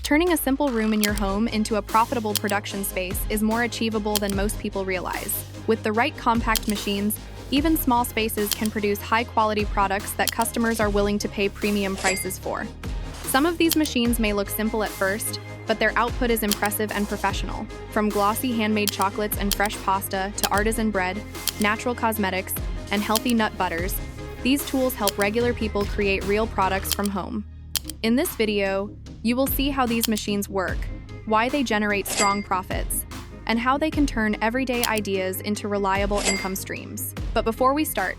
Turning a simple room in your home into a profitable production space is more achievable than most people realize. With the right compact machines, even small spaces can produce high-quality products that customers are willing to pay premium prices for. Some of these machines may look simple at first, but their output is impressive and professional. From glossy handmade chocolates and fresh pasta to artisan bread, natural cosmetics, and healthy nut butters, these tools help regular people create real products from home. In this video, you will see how these machines work, why they generate strong profits, and how they can turn everyday ideas into reliable income streams. But before we start,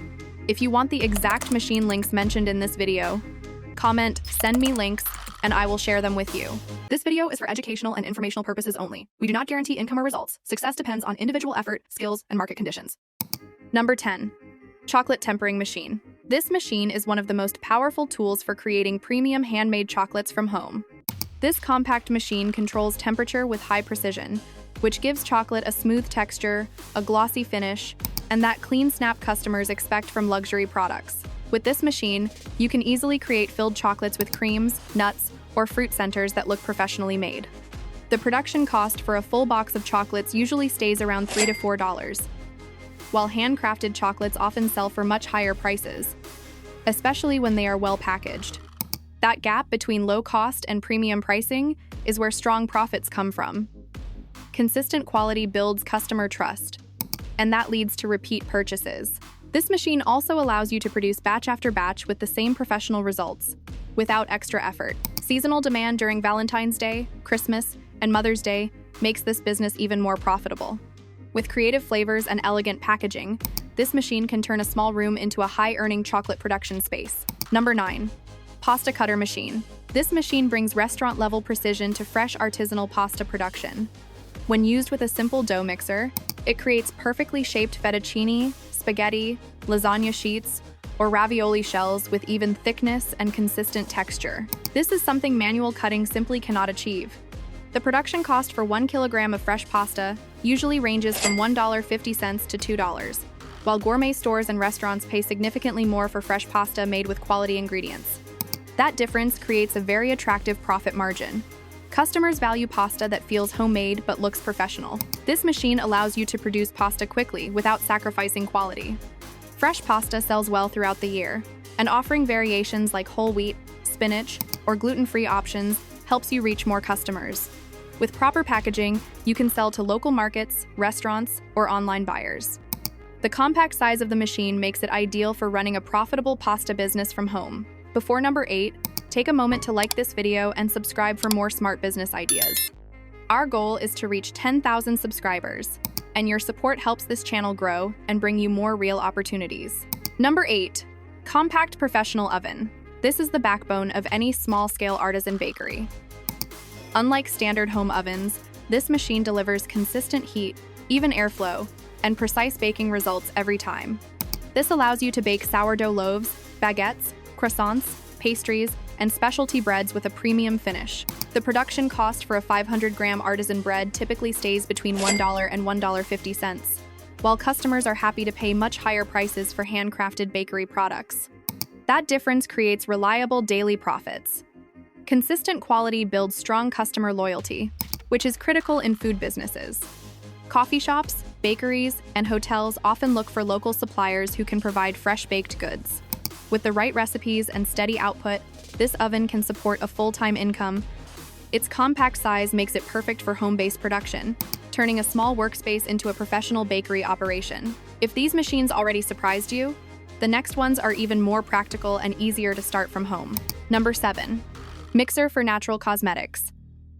if you want the exact machine links mentioned in this video, comment, send me links, and I will share them with you. This video is for educational and informational purposes only. We do not guarantee income or results. Success depends on individual effort, skills, and market conditions. Number 10. Chocolate Tempering Machine. This machine is one of the most powerful tools for creating premium handmade chocolates from home. This compact machine controls temperature with high precision, which gives chocolate a smooth texture, a glossy finish, and that clean snap customers expect from luxury products. With this machine, you can easily create filled chocolates with creams, nuts, or fruit centers that look professionally made. The production cost for a full box of chocolates usually stays around $3 to $4, while handcrafted chocolates often sell for much higher prices, especially when they are well packaged. That gap between low cost and premium pricing is where strong profits come from. Consistent quality builds customer trust, and that leads to repeat purchases. This machine also allows you to produce batch after batch with the same professional results, without extra effort. Seasonal demand during Valentine's Day, Christmas, and Mother's Day makes this business even more profitable. With creative flavors and elegant packaging, this machine can turn a small room into a high-earning chocolate production space. Number 9. Pasta Cutter Machine. This machine brings restaurant-level precision to fresh artisanal pasta production. When used with a simple dough mixer, it creates perfectly shaped fettuccine, spaghetti, lasagna sheets, or ravioli shells with even thickness and consistent texture. This is something manual cutting simply cannot achieve. The production cost for 1 kilogram of fresh pasta usually ranges from $1.50 to $2, while gourmet stores and restaurants pay significantly more for fresh pasta made with quality ingredients. That difference creates a very attractive profit margin. Customers value pasta that feels homemade but looks professional. This machine allows you to produce pasta quickly without sacrificing quality. Fresh pasta sells well throughout the year, and offering variations like whole wheat, spinach, or gluten-free options helps you reach more customers. With proper packaging, you can sell to local markets, restaurants, or online buyers. The compact size of the machine makes it ideal for running a profitable pasta business from home. Before number 8, take a moment to like this video and subscribe for more smart business ideas. Our goal is to reach 10,000 subscribers, and your support helps this channel grow and bring you more real opportunities. Number 8. Compact Professional Oven. This is the backbone of any small-scale artisan bakery. Unlike standard home ovens, this machine delivers consistent heat, even airflow, and precise baking results every time. This allows you to bake sourdough loaves, baguettes, croissants, pastries, and specialty breads with a premium finish. The production cost for a 500-gram artisan bread typically stays between $1 and $1.50, while customers are happy to pay much higher prices for handcrafted bakery products. That difference creates reliable daily profits. Consistent quality builds strong customer loyalty, which is critical in food businesses. Coffee shops, bakeries, and hotels often look for local suppliers who can provide fresh baked goods. With the right recipes and steady output, this oven can support a full-time income. Its compact size makes it perfect for home-based production, turning a small workspace into a professional bakery operation. If these machines already surprised you, the next ones are even more practical and easier to start from home. Number 7. Mixer for Natural Cosmetics.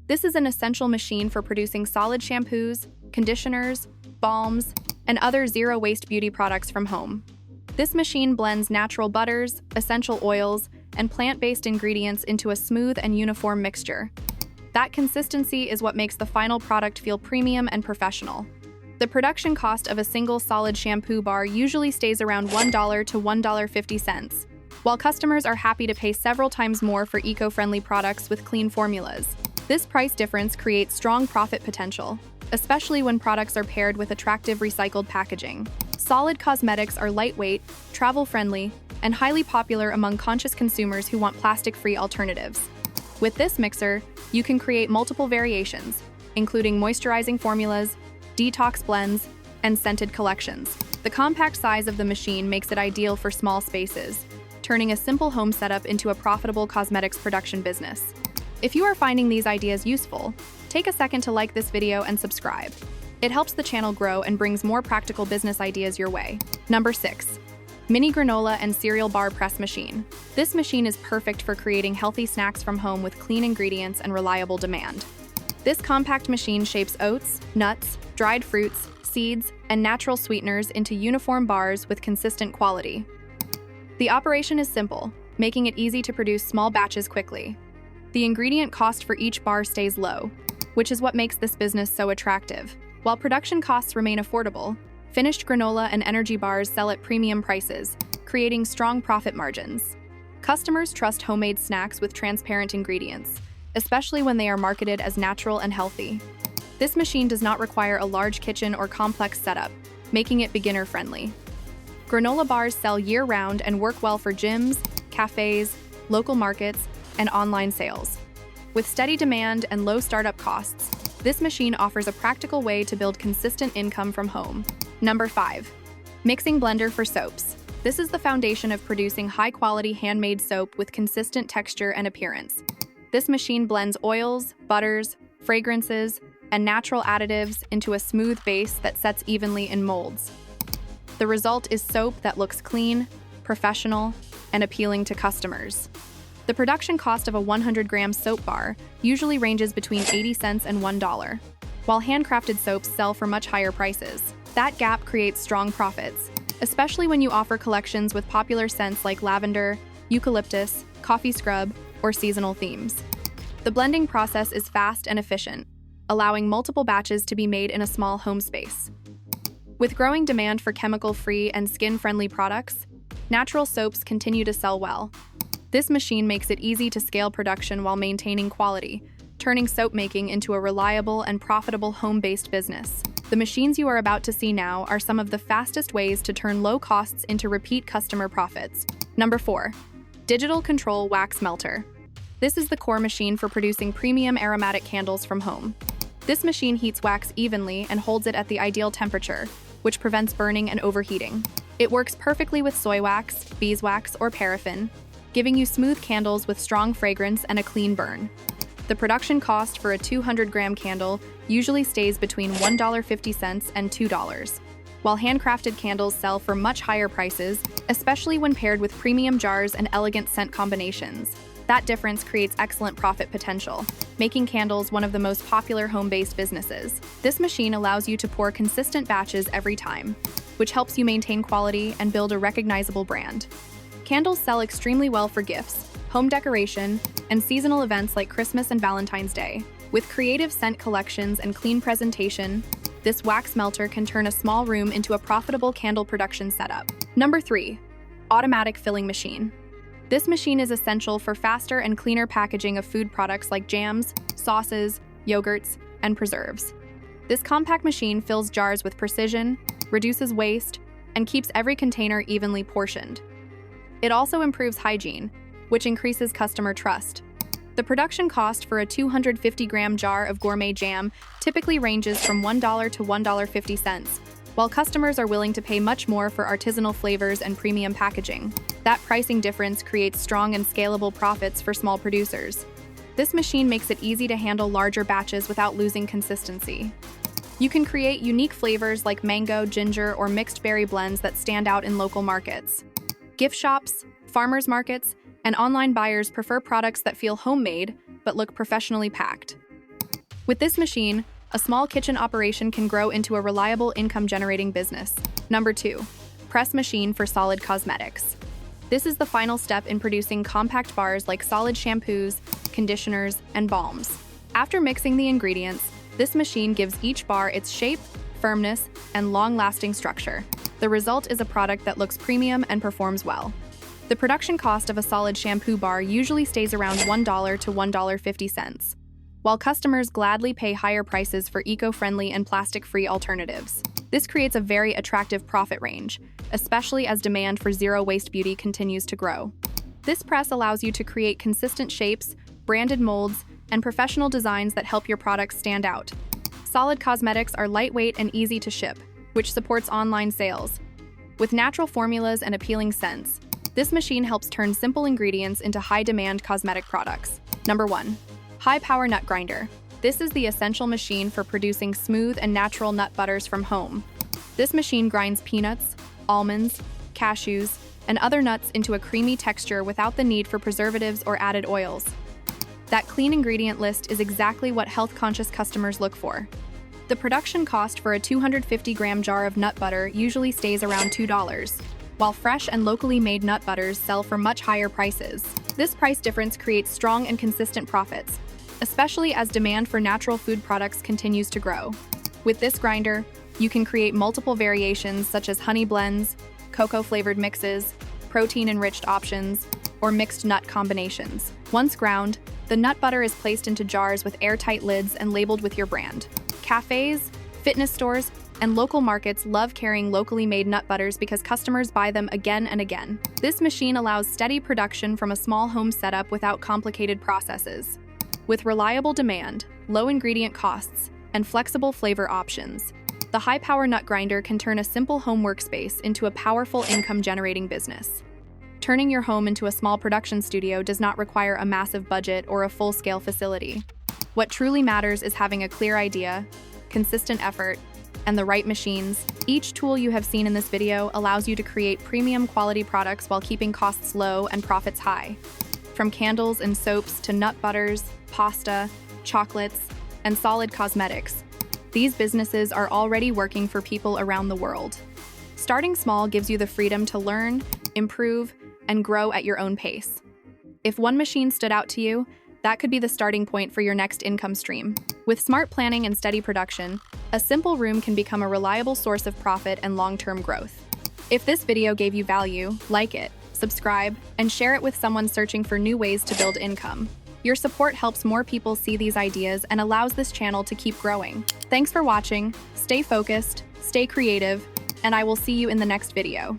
This is an essential machine for producing solid shampoos, conditioners, balms, and other zero-waste beauty products from home. This machine blends natural butters, essential oils, and plant-based ingredients into a smooth and uniform mixture. That consistency is what makes the final product feel premium and professional. The production cost of a single solid shampoo bar usually stays around $1 to $1.50, while customers are happy to pay several times more for eco-friendly products with clean formulas. This price difference creates strong profit potential, especially when products are paired with attractive recycled packaging. Solid cosmetics are lightweight, travel-friendly, and highly popular among conscious consumers who want plastic-free alternatives. With this mixer, you can create multiple variations, including moisturizing formulas, detox blends, and scented collections. The compact size of the machine makes it ideal for small spaces, turning a simple home setup into a profitable cosmetics production business. If you are finding these ideas useful, take a second to like this video and subscribe. It helps the channel grow and brings more practical business ideas your way. Number 6. Mini granola and cereal bar press machine. This machine is perfect for creating healthy snacks from home with clean ingredients and reliable demand. This compact machine shapes oats, nuts, dried fruits, seeds, and natural sweeteners into uniform bars with consistent quality. The operation is simple, making it easy to produce small batches quickly. The ingredient cost for each bar stays low, which is what makes this business so attractive. While production costs remain affordable, finished granola and energy bars sell at premium prices, creating strong profit margins. Customers trust homemade snacks with transparent ingredients, especially when they are marketed as natural and healthy. This machine does not require a large kitchen or complex setup, making it beginner-friendly. Granola bars sell year-round and work well for gyms, cafes, local markets, and online sales. With steady demand and low startup costs, this machine offers a practical way to build consistent income from home. Number 5. Mixing blender for soaps. This is the foundation of producing high-quality handmade soap with consistent texture and appearance. This machine blends oils, butters, fragrances, and natural additives into a smooth base that sets evenly in molds. The result is soap that looks clean, professional, and appealing to customers. The production cost of a 100-gram soap bar usually ranges between 80 cents and $1, while handcrafted soaps sell for much higher prices. That gap creates strong profits, especially when you offer collections with popular scents like lavender, eucalyptus, coffee scrub, or seasonal themes. The blending process is fast and efficient, allowing multiple batches to be made in a small home space. With growing demand for chemical-free and skin-friendly products, natural soaps continue to sell well. This machine makes it easy to scale production while maintaining quality, turning soap making into a reliable and profitable home-based business. The machines you are about to see now are some of the fastest ways to turn low costs into repeat customer profits. Number 4. Digital Control Wax Melter. This is the core machine for producing premium aromatic candles from home. This machine heats wax evenly and holds it at the ideal temperature, which prevents burning and overheating. It works perfectly with soy wax, beeswax, or paraffin, giving you smooth candles with strong fragrance and a clean burn. The production cost for a 200-gram candle usually stays between $1.50 and $2, while handcrafted candles sell for much higher prices, especially when paired with premium jars and elegant scent combinations. That difference creates excellent profit potential, making candles one of the most popular home-based businesses. This machine allows you to pour consistent batches every time, which helps you maintain quality and build a recognizable brand. Candles sell extremely well for gifts, home decoration, and seasonal events like Christmas and Valentine's Day. With creative scent collections and clean presentation, this wax melter can turn a small room into a profitable candle production setup. Number 3. Automatic Filling Machine. This machine is essential for faster and cleaner packaging of food products like jams, sauces, yogurts, and preserves. This compact machine fills jars with precision, reduces waste, and keeps every container evenly portioned. It also improves hygiene, which increases customer trust. The production cost for a 250-gram jar of gourmet jam typically ranges from $1 to $1.50, while customers are willing to pay much more for artisanal flavors and premium packaging. That pricing difference creates strong and scalable profits for small producers. This machine makes it easy to handle larger batches without losing consistency. You can create unique flavors like mango, ginger, or mixed berry blends that stand out in local markets. Gift shops, farmers markets, and online buyers prefer products that feel homemade but look professionally packed. With this machine, a small kitchen operation can grow into a reliable income-generating business. Number 2. Press machine for solid cosmetics. This is the final step in producing compact bars like solid shampoos, conditioners, and balms. After mixing the ingredients, this machine gives each bar its shape, firmness, and long-lasting structure. The result is a product that looks premium and performs well. The production cost of a solid shampoo bar usually stays around $1 to $1.50, while customers gladly pay higher prices for eco-friendly and plastic-free alternatives. This creates a very attractive profit range, especially as demand for zero-waste beauty continues to grow. This press allows you to create consistent shapes, branded molds, and professional designs that help your products stand out. Solid Cosmetics are lightweight and easy to ship, which supports online sales. With natural formulas and appealing scents, this machine helps turn simple ingredients into high-demand cosmetic products. Number 1. High Power Nut Grinder. This is the essential machine for producing smooth and natural nut butters from home. This machine grinds peanuts, almonds, cashews, and other nuts into a creamy texture without the need for preservatives or added oils. That clean ingredient list is exactly what health-conscious customers look for. The production cost for a 250-gram jar of nut butter usually stays around $2, while fresh and locally made nut butters sell for much higher prices. This price difference creates strong and consistent profits, especially as demand for natural food products continues to grow. With this grinder, you can create multiple variations such as honey blends, cocoa-flavored mixes, protein-enriched options, or mixed nut combinations. Once ground, the nut butter is placed into jars with airtight lids and labeled with your brand. Cafes, fitness stores, and local markets love carrying locally made nut butters because customers buy them again and again. This machine allows steady production from a small home setup without complicated processes. With reliable demand, low ingredient costs, and flexible flavor options, the High Power Nut Grinder can turn a simple home workspace into a powerful income-generating business. Turning your home into a small production studio does not require a massive budget or a full-scale facility. What truly matters is having a clear idea, consistent effort, and the right machines. Each tool you have seen in this video allows you to create premium quality products while keeping costs low and profits high. From candles and soaps to nut butters, pasta, chocolates, and Solid Cosmetics, these businesses are already working for people around the world. Starting small gives you the freedom to learn, improve, and grow at your own pace. If one machine stood out to you, that could be the starting point for your next income stream. With smart planning and steady production, a simple room can become a reliable source of profit and long-term growth. If this video gave you value, like it, subscribe, and share it with someone searching for new ways to build income. Your support helps more people see these ideas and allows this channel to keep growing. Thanks for watching, stay focused, stay creative, and I will see you in the next video.